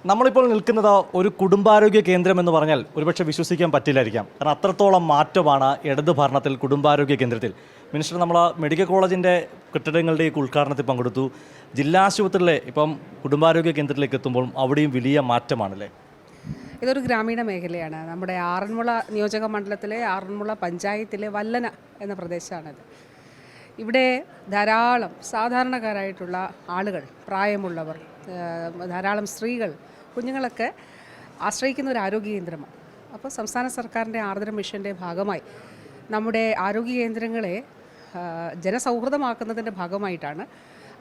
നമ്മളിപ്പോൾ നിൽക്കുന്നത് ഒരു കുടുംബാരോഗ്യ കേന്ദ്രം എന്ന് പറഞ്ഞാൽ ഒരുപക്ഷെ വിശ്വസിക്കാൻ പറ്റില്ലായിരിക്കാം. കാരണം അത്രത്തോളം മാറ്റമാണ് ഇടത് ഭരണത്തിൽ കുടുംബാരോഗ്യ കേന്ദ്രത്തിൽ. മിനിസ്റ്റർ നമ്മൾ മെഡിക്കൽ കോളേജിൻ്റെ കെട്ടിടങ്ങളുടെ ഉദ്ഘാടനത്തിൽ പങ്കെടുത്തു. ജില്ലാ ആശുപത്രിയിലെ ഇപ്പം കുടുംബാരോഗ്യ കേന്ദ്രത്തിലേക്ക് എത്തുമ്പോൾ അവിടെയും വലിയ മാറ്റമാണല്ലേ? ഇതൊരു ഗ്രാമീണ മേഖലയാണ്. നമ്മുടെ ആറന്മുള നിയോജക മണ്ഡലത്തിലെ ആറന്മുള പഞ്ചായത്തിലെ വല്ലന എന്ന പ്രദേശമാണിത്. ഇവിടെ ധാരാളം സാധാരണക്കാരായിട്ടുള്ള ആളുകൾ, പ്രായമുള്ളവർ, ധാരാളം സ്ത്രീകൾ, കുഞ്ഞുങ്ങളൊക്കെ ആശ്രയിക്കുന്ന ഒരു ആരോഗ്യ കേന്ദ്രമാണ്. അപ്പോൾ സംസ്ഥാന സർക്കാരിൻ്റെ ആർദ്ര മിഷൻ്റെ ഭാഗമായി നമ്മുടെ ആരോഗ്യ കേന്ദ്രങ്ങളെ ജനസൗഹൃദമാക്കുന്നതിൻ്റെ ഭാഗമായിട്ടാണ്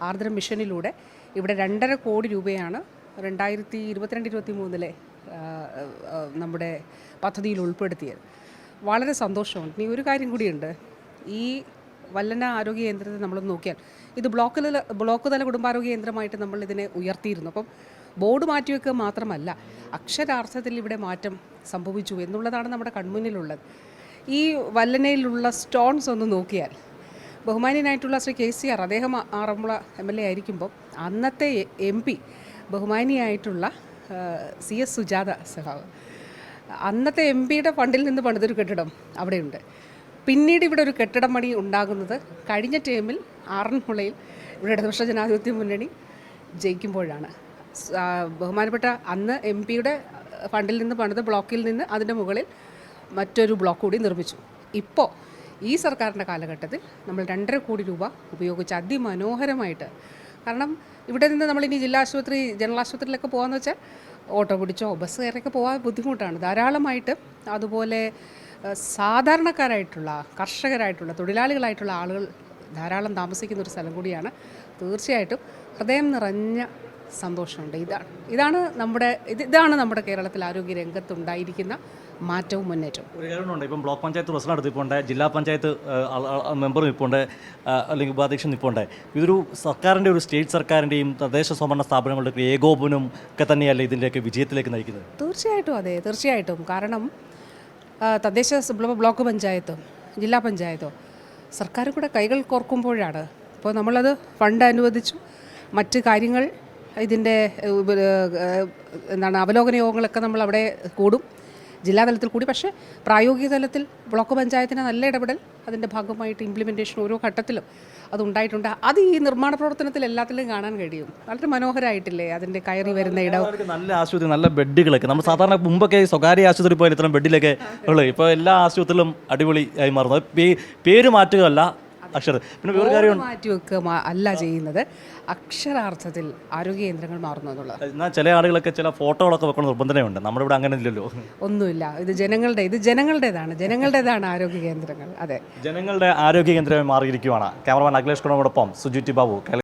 ആർദ്ര മിഷനിലൂടെ ഇവിടെ 2.5 കോടി രൂപയാണ് 2022-23 നമ്മുടെ പദ്ധതിയിൽ ഉൾപ്പെടുത്തിയത്. വളരെ സന്തോഷമുണ്ട്. ഇനി ഒരു കാര്യം കൂടിയുണ്ട്. ഈ വല്ലന ആരോഗ്യ കേന്ദ്രത്തെ നമ്മൾ നോക്കിയാൽ ഇത് ബ്ലോക്ക് തല കുടുംബാരോഗ്യ കേന്ദ്രമായിട്ട് നമ്മൾ ഇതിനെ ഉയർത്തിയിരുന്നു. അപ്പം ബോർഡ് മാറ്റിവെക്കുക മാത്രമല്ല, അക്ഷരാർത്ഥത്തിൽ ഇവിടെ മാറ്റം സംഭവിച്ചു എന്നുള്ളതാണ് നമ്മുടെ കൺമുന്നിലുള്ളത്. ഈ വല്ലനയിലുള്ള സ്റ്റോൺസ് ഒന്ന് നോക്കിയാൽ, ബഹുമാന്യനായിട്ടുള്ള ശ്രീ KCR, അദ്ദേഹം ആറന്മുള MLA ആയിരിക്കുമ്പോൾ അന്നത്തെ MP ബഹുമാനിയായിട്ടുള്ള CS സുജാത സഖാവ്, അന്നത്തെ MP-യുടെ ഫണ്ടിൽ നിന്ന് പണിതൊരു കെട്ടിടം അവിടെയുണ്ട്. പിന്നീട് ഇവിടെ ഒരു കെട്ടിടം പണി ഉണ്ടാകുന്നത് കഴിഞ്ഞ ടേമിൽ ആറന്മുളയിൽ ഇവിടെ ഇടതുപക്ഷ ജനാധിപത്യ മുന്നണി ജയിക്കുമ്പോഴാണ്. ബഹുമാനപ്പെട്ട അന്ന് MP-യുടെ ഫണ്ടിൽ നിന്ന് പണിത ബ്ലോക്കിൽ നിന്ന് അതിൻ്റെ മുകളിൽ മറ്റൊരു ബ്ലോക്ക് കൂടി നിർമ്മിച്ചു. ഇപ്പോൾ ഈ സർക്കാരിൻ്റെ കാലഘട്ടത്തിൽ നമ്മൾ 2.5 കോടി രൂപ ഉപയോഗിച്ച് അതിമനോഹരമായിട്ട്, കാരണം ഇവിടെ നിന്ന് നമ്മളിനി ജില്ലാ ആശുപത്രി, ജനറൽ ആശുപത്രിയിലൊക്കെ പോകാമെന്ന് വെച്ചാൽ ഓട്ടോ പിടിച്ചോ ബസ് കയറിയൊക്കെ പോകാൻ ബുദ്ധിമുട്ടാണ്. ധാരാളമായിട്ട് അതുപോലെ സാധാരണക്കാരായിട്ടുള്ള, കർഷകരായിട്ടുള്ള, തൊഴിലാളികളായിട്ടുള്ള ആളുകൾ ധാരാളം താമസിക്കുന്ന ഒരു സ്ഥലം കൂടിയാണ്. തീർച്ചയായിട്ടും ഹൃദയം നിറഞ്ഞ സന്തോഷമുണ്ട്. ഇതാണ് നമ്മുടെ കേരളത്തിൽ ആരോഗ്യ രംഗത്തുണ്ടായിരിക്കുന്ന മാറ്റവും മുന്നേറ്റവും. ഒരു കാര്യമുണ്ട്. ഇപ്പം ബ്ലോക്ക് പഞ്ചായത്ത് പ്രസിഡന്റ് നിൽപ്പുണ്ട്, ജില്ലാ പഞ്ചായത്ത് മെമ്പർ നിൽപ്പുണ്ട്, അല്ലെങ്കിൽ ഉപാധ്യക്ഷൻ നിൽപ്പുണ്ട്. ഇതൊരു സർക്കാരിൻ്റെ, ഒരു സ്റ്റേറ്റ് സർക്കാരിൻ്റെയും തദ്ദേശ സ്വയംഭരണ സ്ഥാപനങ്ങളുടെ ഏകോപനം ഒക്കെ തന്നെയല്ലേ ഇതിൻ്റെയൊക്കെ വിജയത്തിലേക്ക് നയിക്കുന്നത്? തീർച്ചയായിട്ടും അതെ, തീർച്ചയായിട്ടും. കാരണം തദ്ദേശ ബ്ലോക്ക് പഞ്ചായത്തും ജില്ലാ പഞ്ചായത്തും സർക്കാർ കൂടെ കൈകൾ കോർക്കുമ്പോഴാണ്. ഇപ്പോൾ നമ്മളത് ഫണ്ട് അനുവദിച്ചു, മറ്റ് കാര്യങ്ങൾ, ഇതിൻ്റെ അവലോകന യോഗങ്ങളൊക്കെ നമ്മൾ അവിടെ കൂടും, ജില്ലാതലത്തിൽ കൂടി. പക്ഷേ പ്രായോഗിക തലത്തിൽ ബ്ലോക്ക് പഞ്ചായത്തിന് നല്ല ഇടപെടൽ, അതിൻ്റെ ഭാഗമായിട്ട് ഇംപ്ലിമെൻറ്റേഷൻ ഓരോ ഘട്ടത്തിലും അതുണ്ടായിട്ടുണ്ട്. അത് ഈ നിർമ്മാണ പ്രവർത്തനത്തിൽ എല്ലാത്തിലും കാണാൻ കഴിയും. വളരെ മനോഹരമായിട്ടില്ലേ അതിൻ്റെ കയറി വരുന്ന ഇടം. നല്ല ആശുപത്രി, നല്ല ബെഡുകളൊക്കെ. നമ്മൾ സാധാരണ മുമ്പൊക്കെ സ്വകാര്യ ആശുപത്രി പോയാൽ ഇത്രയും ബെഡിലൊക്കെ ഉള്ളത്, ഇപ്പോൾ എല്ലാ ആശുപത്രിയിലും അടിപൊളി ആയി മാറുന്നു. പേര് മാറ്റുകയല്ല, അക്ഷരം. പിന്നെ വേറെ കാര്യം മാറ്റിവെക്കുക അല്ല ചെയ്യുന്നത്, അക്ഷരാർത്ഥത്തിൽ ആരോഗ്യ കേന്ദ്രങ്ങൾ മാറുന്നു എന്നുള്ളത്. എന്നാൽ ചില ആളുകളൊക്കെ ചില ഫോട്ടോകളൊക്കെ വെക്കണം നിർബന്ധമുണ്ട്. നമ്മുടെ ഇവിടെ അങ്ങനെ ഇല്ലല്ലോ. ഒന്നുമില്ല. ഇത് ജനങ്ങളുടേതാണ് ആരോഗ്യ കേന്ദ്രങ്ങൾ. അതെ, ജനങ്ങളുടെ ആരോഗ്യ കേന്ദ്രമായി മാറിയിരിക്കുകയാണ്. ക്യാമറമാൻ അഖിലേഷ് കുമാറിനോടൊപ്പം സുജിത് ബാബു.